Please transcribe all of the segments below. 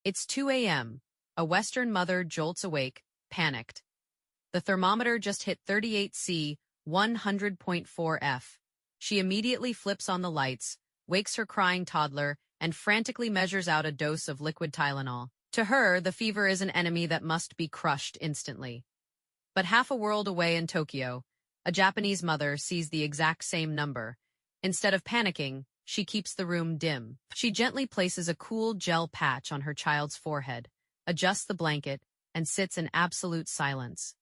It's 2 a.m. A Western mother jolts awake, panicked. The thermometer just hit 38°C, 100.4 F. She immediately flips on the lights, wakes her crying toddler, and frantically measures out a dose of liquid Tylenol. To her, the fever is an enemy that must be crushed instantly. But half a world away in Tokyo, a Japanese mother sees the exact same number. Instead of panicking, she keeps the room dim. She gently places a cool gel patch on her child's forehead, adjusts the blanket, and sits in absolute silence.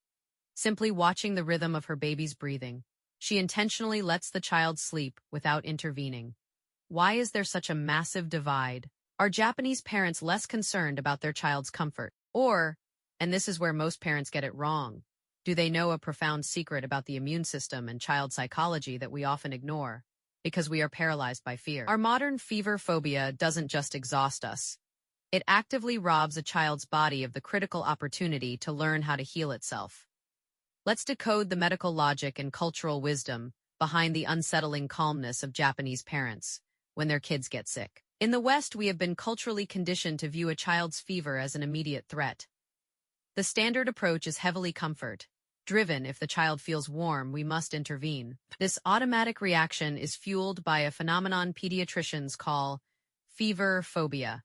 Simply watching the rhythm of her baby's breathing, she intentionally lets the child sleep without intervening. Why is there such a massive divide? Are Japanese parents less concerned about their child's comfort? Or, and this is where most parents get it wrong, do they know a profound secret about the immune system and child psychology that we often ignore because we are paralyzed by fear? Our modern fever phobia doesn't just exhaust us. It actively robs a child's body of the critical opportunity to learn how to heal itself. Let's decode the medical logic and cultural wisdom behind the unsettling calmness of Japanese parents when their kids get sick. In the West, we have been culturally conditioned to view a child's fever as an immediate threat. The standard approach is heavily comfort-driven. If the child feels warm, we must intervene. This automatic reaction is fueled by a phenomenon pediatricians call fever phobia,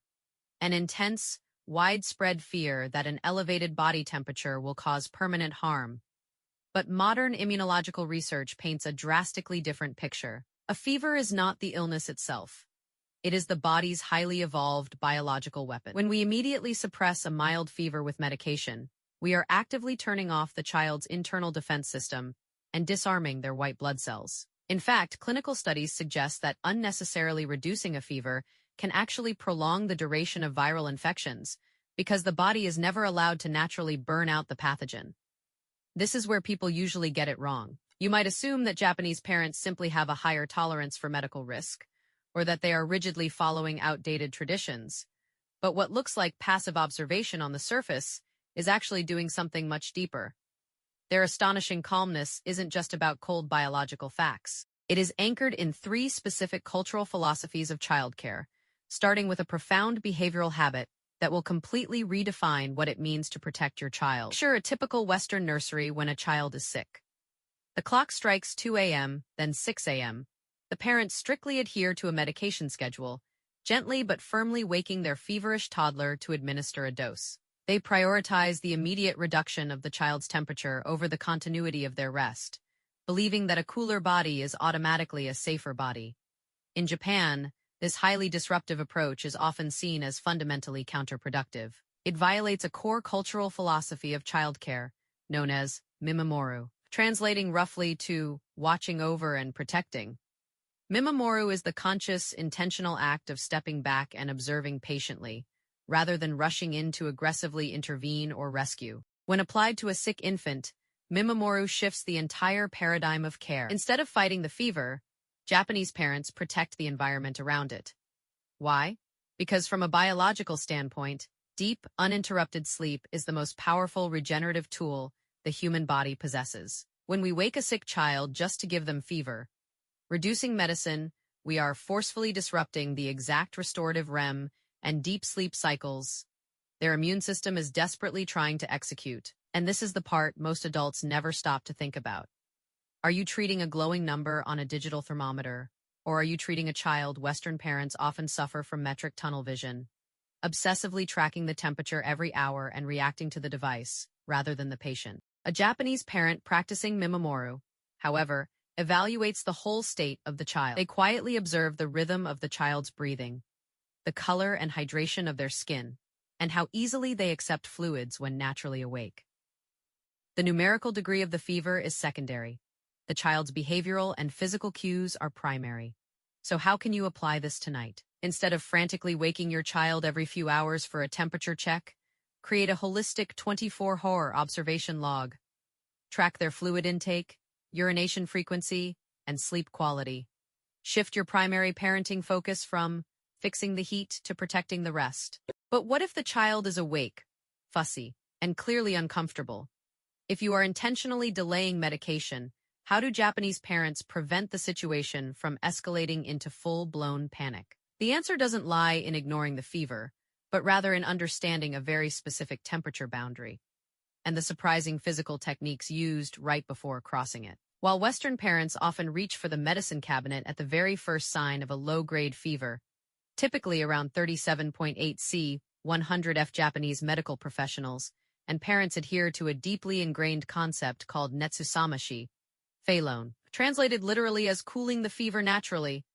an intense, widespread fear that an elevated body temperature will cause permanent harm. But modern immunological research paints a drastically different picture. A fever is not the illness itself. It is the body's highly evolved biological weapon. When we immediately suppress a mild fever with medication, we are actively turning off the child's internal defense system and disarming their white blood cells. In fact, clinical studies suggest that unnecessarily reducing a fever can actually prolong the duration of viral infections because the body is never allowed to naturally burn out the pathogen. This is where people usually get it wrong. You might assume that Japanese parents simply have a higher tolerance for medical risk, or that they are rigidly following outdated traditions. But what looks like passive observation on the surface is actually doing something much deeper. Their astonishing calmness isn't just about cold biological facts. It is anchored in 3 specific cultural philosophies of childcare, starting with a profound behavioral habit that will completely redefine what it means to protect your child. Picture a typical Western nursery when a child is sick. The clock strikes 2 a.m., then 6 a.m. The parents strictly adhere to a medication schedule, gently but firmly waking their feverish toddler to administer a dose. They prioritize the immediate reduction of the child's temperature over the continuity of their rest, believing that a cooler body is automatically a safer body. In Japan, this highly disruptive approach is often seen as fundamentally counterproductive. It violates a core cultural philosophy of childcare, known as Mimamoru, translating roughly to watching over and protecting. Mimamoru is the conscious, intentional act of stepping back and observing patiently, rather than rushing in to aggressively intervene or rescue. When applied to a sick infant, Mimamoru shifts the entire paradigm of care. Instead of fighting the fever, Japanese parents protect the environment around it. Why? Because from a biological standpoint, deep, uninterrupted sleep is the most powerful regenerative tool the human body possesses. When we wake a sick child just to give them fever, reducing medicine, we are forcefully disrupting the exact restorative REM and deep sleep cycles their immune system is desperately trying to execute. And this is the part most adults never stop to think about. Are you treating a glowing number on a digital thermometer? Or are you treating a child? Western parents often suffer from metric tunnel vision, obsessively tracking the temperature every hour and reacting to the device, rather than the patient. A Japanese parent practicing Mimamoru, however, evaluates the whole state of the child. They quietly observe the rhythm of the child's breathing, the color and hydration of their skin, and how easily they accept fluids when naturally awake. The numerical degree of the fever is secondary. The child's behavioral and physical cues are primary. So how can you apply this tonight? Instead of frantically waking your child every few hours for a temperature check, create a holistic 24-hour observation log. Track their fluid intake, urination frequency, and sleep quality. Shift your primary parenting focus from fixing the heat to protecting the rest. But what if the child is awake, fussy, and clearly uncomfortable? If you are intentionally delaying medication, how do Japanese parents prevent the situation from escalating into full-blown panic? The answer doesn't lie in ignoring the fever, but rather in understanding a very specific temperature boundary and the surprising physical techniques used right before crossing it. While Western parents often reach for the medicine cabinet at the very first sign of a low-grade fever, typically around 37.8 C, 100 F, Japanese medical professionals and parents adhere to a deeply ingrained concept called ne츠사마시, Phalone, translated literally as cooling the fever naturally.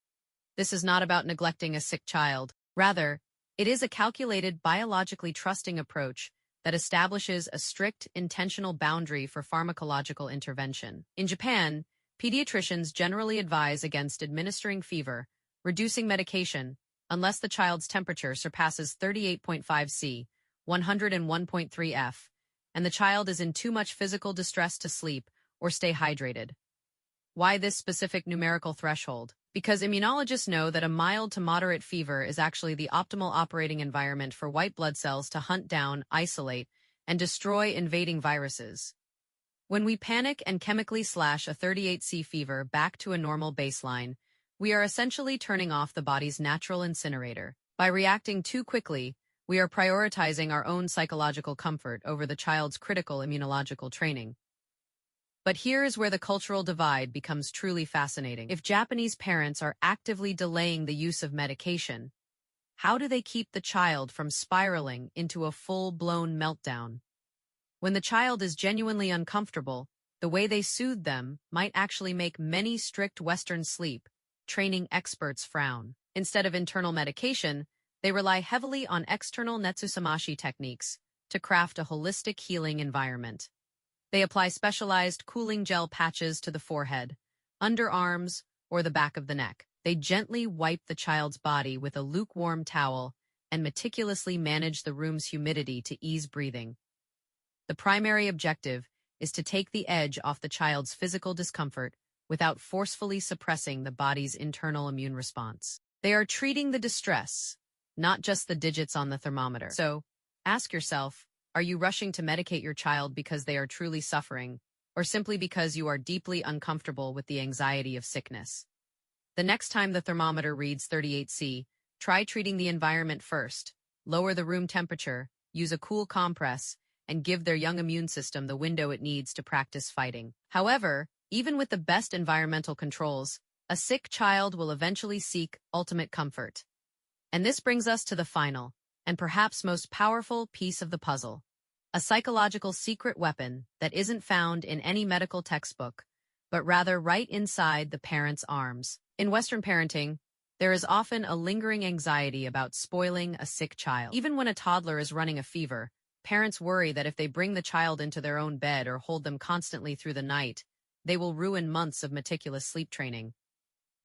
This is not about neglecting a sick child. Rather, it is a calculated, biologically trusting approach that establishes a strict, intentional boundary for pharmacological intervention. In Japan, pediatricians generally advise against administering fever, reducing medication, unless the child's temperature surpasses 38.5 C, 101.3 F, and the child is in too much physical distress to sleep or stay hydrated. Why this specific numerical threshold? Because immunologists know that a mild to moderate fever is actually the optimal operating environment for white blood cells to hunt down, isolate, and destroy invading viruses. When we panic and chemically slash a 38C fever back to a normal baseline, we are essentially turning off the body's natural incinerator. By reacting too quickly, we are prioritizing our own psychological comfort over the child's critical immunological training. But here is where the cultural divide becomes truly fascinating. If Japanese parents are actively delaying the use of medication, how do they keep the child from spiraling into a full-blown meltdown? When the child is genuinely uncomfortable, the way they soothe them might actually make many strict Western sleep training experts frown. Instead of internal medication, they rely heavily on external ne츠사마시 techniques to craft a holistic healing environment. They apply specialized cooling gel patches to the forehead, underarms, or the back of the neck. They gently wipe the child's body with a lukewarm towel and meticulously manage the room's humidity to ease breathing. The primary objective is to take the edge off the child's physical discomfort without forcefully suppressing the body's internal immune response. They are treating the distress, not just the digits on the thermometer. So, ask yourself, are you rushing to medicate your child because they are truly suffering, or simply because you are deeply uncomfortable with the anxiety of sickness? The next time the thermometer reads 38C, try treating the environment first. Lower the room temperature, use a cool compress, and give their young immune system the window it needs to practice fighting. However, even with the best environmental controls, a sick child will eventually seek ultimate comfort. And this brings us to the final, and perhaps most powerful piece of the puzzle. A psychological secret weapon that isn't found in any medical textbook, but rather right inside the parent's arms. In Western parenting, there is often a lingering anxiety about spoiling a sick child. Even when a toddler is running a fever, parents worry that if they bring the child into their own bed or hold them constantly through the night, they will ruin months of meticulous sleep training.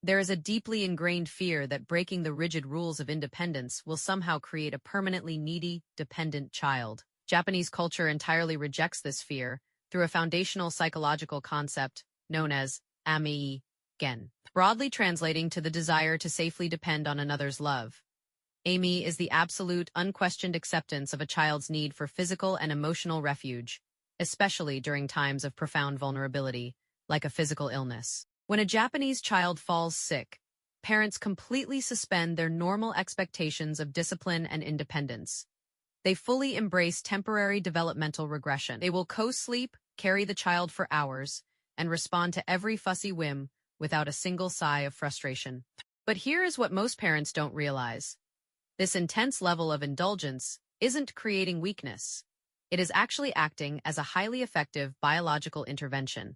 There is a deeply ingrained fear that breaking the rigid rules of independence will somehow create a permanently needy, dependent child. Japanese culture entirely rejects this fear through a foundational psychological concept known as ami-gen, broadly translating to the desire to safely depend on another's love. Ami is the absolute, unquestioned acceptance of a child's need for physical and emotional refuge, especially during times of profound vulnerability, like a physical illness. When a Japanese child falls sick, parents completely suspend their normal expectations of discipline and independence. They fully embrace temporary developmental regression. They will co-sleep, carry the child for hours, and respond to every fussy whim without a single sigh of frustration. But here is what most parents don't realize. This intense level of indulgence isn't creating weakness. It is actually acting as a highly effective biological intervention.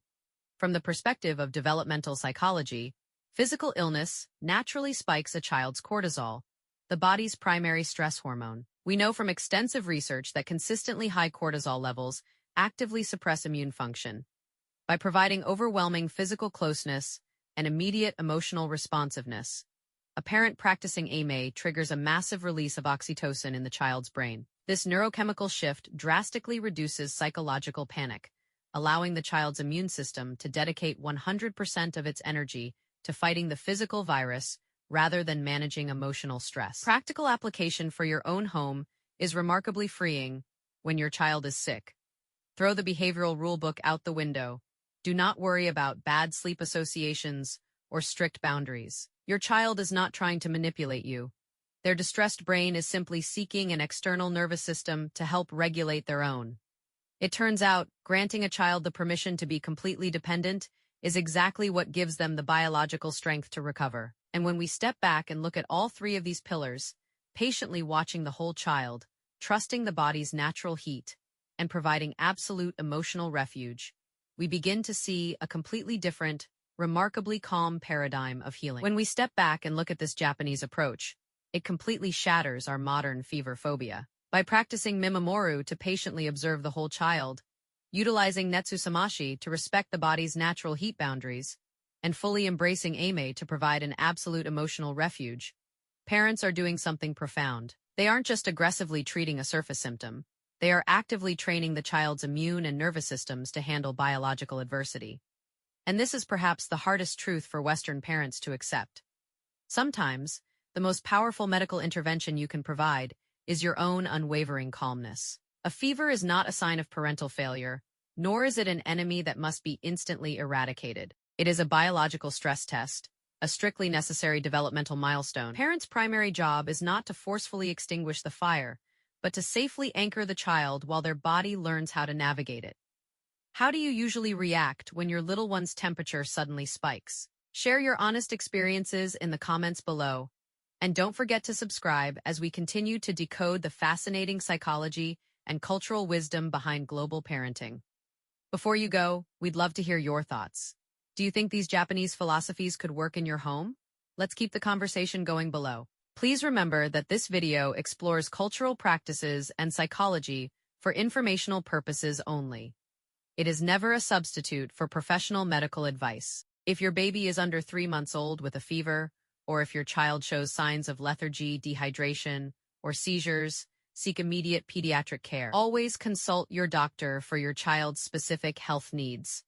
From the perspective of developmental psychology, physical illness naturally spikes a child's cortisol, the body's primary stress hormone. We know from extensive research that consistently high cortisol levels actively suppress immune function. By providing overwhelming physical closeness and immediate emotional responsiveness, a parent practicing AME triggers a massive release of oxytocin in the child's brain. This neurochemical shift drastically reduces psychological panic, allowing the child's immune system to dedicate 100% of its energy to fighting the physical virus rather than managing emotional stress. Practical application for your own home is remarkably freeing when your child is sick. Throw the behavioral rulebook out the window. Do not worry about bad sleep associations or strict boundaries. Your child is not trying to manipulate you. Their distressed brain is simply seeking an external nervous system to help regulate their own. It turns out, granting a child the permission to be completely dependent is exactly what gives them the biological strength to recover. And when we step back and look at all three of these pillars, patiently watching the whole child, trusting the body's natural heat, and providing absolute emotional refuge, we begin to see a completely different, remarkably calm paradigm of healing. When we step back and look at this Japanese approach, it completely shatters our modern fever phobia. By practicing Mimamoru to patiently observe the whole child, utilizing Ne츠samashi to respect the body's natural heat boundaries, and fully embracing Ame to provide an absolute emotional refuge, parents are doing something profound. They aren't just aggressively treating a surface symptom. They are actively training the child's immune and nervous systems to handle biological adversity. And this is perhaps the hardest truth for Western parents to accept. Sometimes, the most powerful medical intervention you can provide is your own unwavering calmness. A fever is not a sign of parental failure, nor is it an enemy that must be instantly eradicated. It is a biological stress test, a strictly necessary developmental milestone. Parents' primary job is not to forcefully extinguish the fire, but to safely anchor the child while their body learns how to navigate it. How do you usually react when your little one's temperature suddenly spikes? Share your honest experiences in the comments below. And don't forget to subscribe as we continue to decode the fascinating psychology and cultural wisdom behind global parenting. Before you go, we'd love to hear your thoughts. Do you think these Japanese philosophies could work in your home? Let's keep the conversation going below. Please remember that this video explores cultural practices and psychology for informational purposes only. It is never a substitute for professional medical advice. If your baby is under 3 months old with a fever, or if your child shows signs of lethargy, dehydration, or seizures, seek immediate pediatric care. Always consult your doctor for your child's specific health needs.